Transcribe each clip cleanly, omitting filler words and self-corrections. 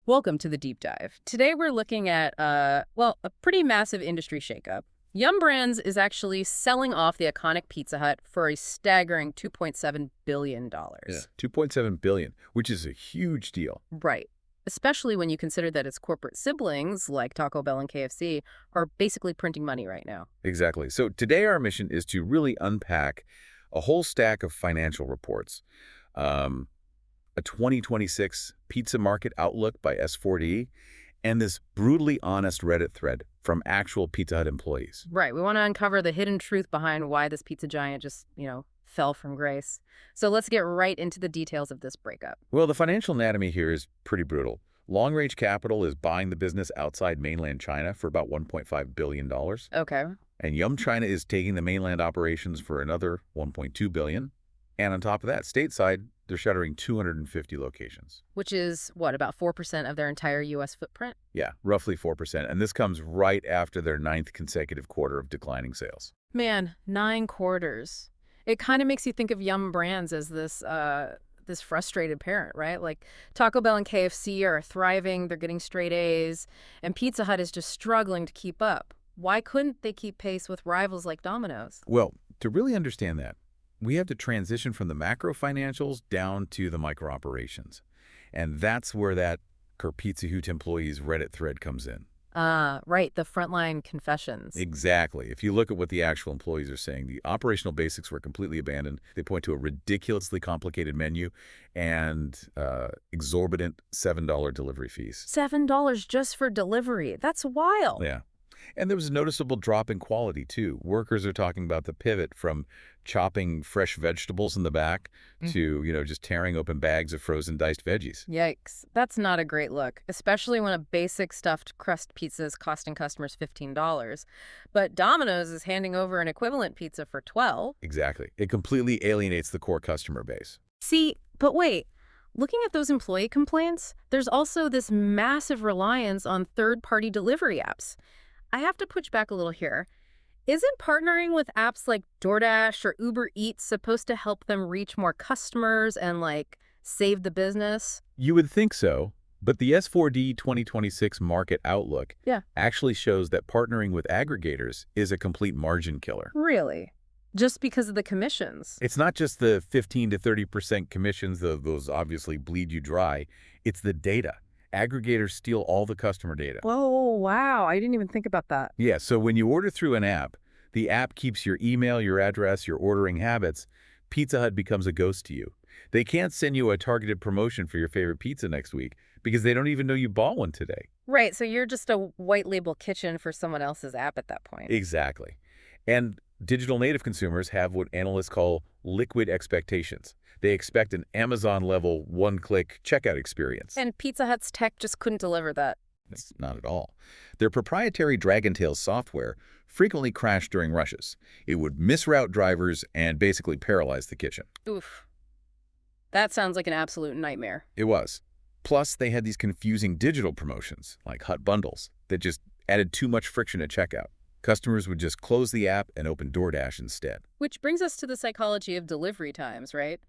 Welcome to the deep dive. Today we're looking at, a pretty massive industry shakeup. Yum Brands is actually selling off the iconic Pizza Hut for a staggering $2.7 billion. Yeah, 2.7 billion, which is a huge deal. Right. Especially when you consider that its corporate siblings, like Taco Bell and KFC, are basically printing money right now. Exactly. So today our mission is to really unpack a whole stack of financial reports. Um, a 2026 Pizza Market Outlook by S4D, and this brutally honest Reddit thread from actual Pizza Hut employees. Right. We want to uncover the hidden truth behind why this pizza giant just, fell from grace. So let's get right into the details of this breakup. Well, the financial anatomy here is pretty brutal. Long Range Capital is buying the business outside mainland China for about $1.5 billion. Okay. And Yum China is taking the mainland operations for another $1.2 billion. And on top of that, stateside, they're shuttering 250 locations. Which is, what, about 4% of their entire U.S. footprint? Yeah, roughly 4%. And this comes right after their ninth consecutive quarter of declining sales. Man, 9 quarters. It kind of makes you think of Yum Brands as this frustrated parent, right? Like Taco Bell and KFC are thriving, they're getting straight A's, and Pizza Hut is just struggling to keep up. Why couldn't they keep pace with rivals like Domino's? Well, to really understand that, we have to transition from the macro financials down to the micro operations. And that's where that Pizza Hut employees Reddit thread comes in. Right, the frontline confessions. Exactly. If you look at what the actual employees are saying, the operational basics were completely abandoned. They point to a ridiculously complicated menu and exorbitant $7 delivery fees. $7 just for delivery. That's wild. Yeah. And there was a noticeable drop in quality, too. Workers are talking about the pivot from chopping fresh vegetables in the back to, just tearing open bags of frozen diced veggies. Yikes. That's not a great look, especially when a basic stuffed crust pizza is costing customers $15. But Domino's is handing over an equivalent pizza for $12. Exactly. It completely alienates the core customer base. See, but wait. Looking at those employee complaints, there's also this massive reliance on third-party delivery apps. I have to push back a little here. Isn't partnering with apps like DoorDash or Uber Eats supposed to help them reach more customers and, save the business? You would think so, but the S4D 2026 market outlook actually shows that partnering with aggregators is a complete margin killer. Really? Just because of the commissions? It's not just the 15 to 30% commissions, those obviously bleed you dry. It's the data. Aggregators steal all the customer data. Whoa, wow. I didn't even think about that. Yeah, so when you order through an app, the app keeps your email, your address, your ordering habits. Pizza Hut becomes a ghost to you. They can't send you a targeted promotion for your favorite pizza next week because they don't even know you bought one today. Right, so you're just a white label kitchen for someone else's app at that point. Exactly. And digital native consumers have what analysts call liquid expectations. They expect an Amazon-level one-click checkout experience. And Pizza Hut's tech just couldn't deliver that. It's not at all. Their proprietary Dragontail software frequently crashed during rushes. It would misroute drivers and basically paralyze the kitchen. Oof. That sounds like an absolute nightmare. It was. Plus, they had these confusing digital promotions, like Hut Bundles, that just added too much friction at checkout. Customers would just close the app and open DoorDash instead. Which brings us to the psychology of delivery times, right?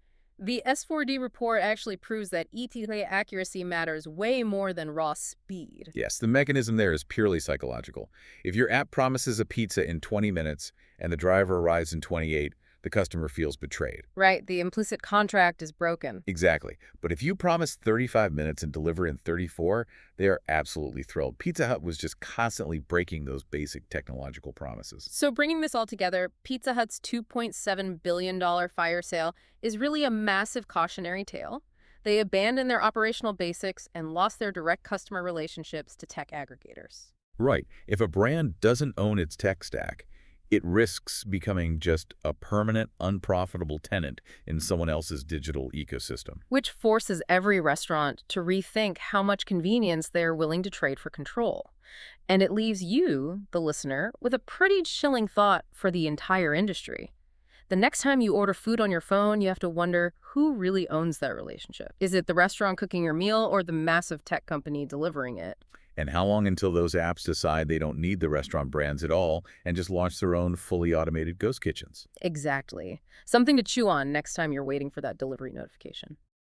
The S4D report actually proves that ETA accuracy matters way more than raw speed. Yes, the mechanism there is purely psychological. If your app promises a pizza in 20 minutes and the driver arrives in 28, the customer feels betrayed. Right, the implicit contract is broken. Exactly. But if you promise 35 minutes and deliver in 34, they are absolutely thrilled. Pizza Hut was just constantly breaking those basic technological promises. So bringing this all together, Pizza Hut's $2.7 billion fire sale is really a massive cautionary tale. They abandoned their operational basics and lost their direct customer relationships to tech aggregators. Right. If a brand doesn't own its tech stack, it risks becoming just a permanent, unprofitable tenant in someone else's digital ecosystem. Which forces every restaurant to rethink how much convenience they're willing to trade for control. And it leaves you, the listener, with a pretty chilling thought for the entire industry. The next time you order food on your phone, you have to wonder who really owns that relationship. Is it the restaurant cooking your meal or the massive tech company delivering it? And how long until those apps decide they don't need the restaurant brands at all and just launch their own fully automated ghost kitchens? Exactly. Something to chew on next time you're waiting for that delivery notification.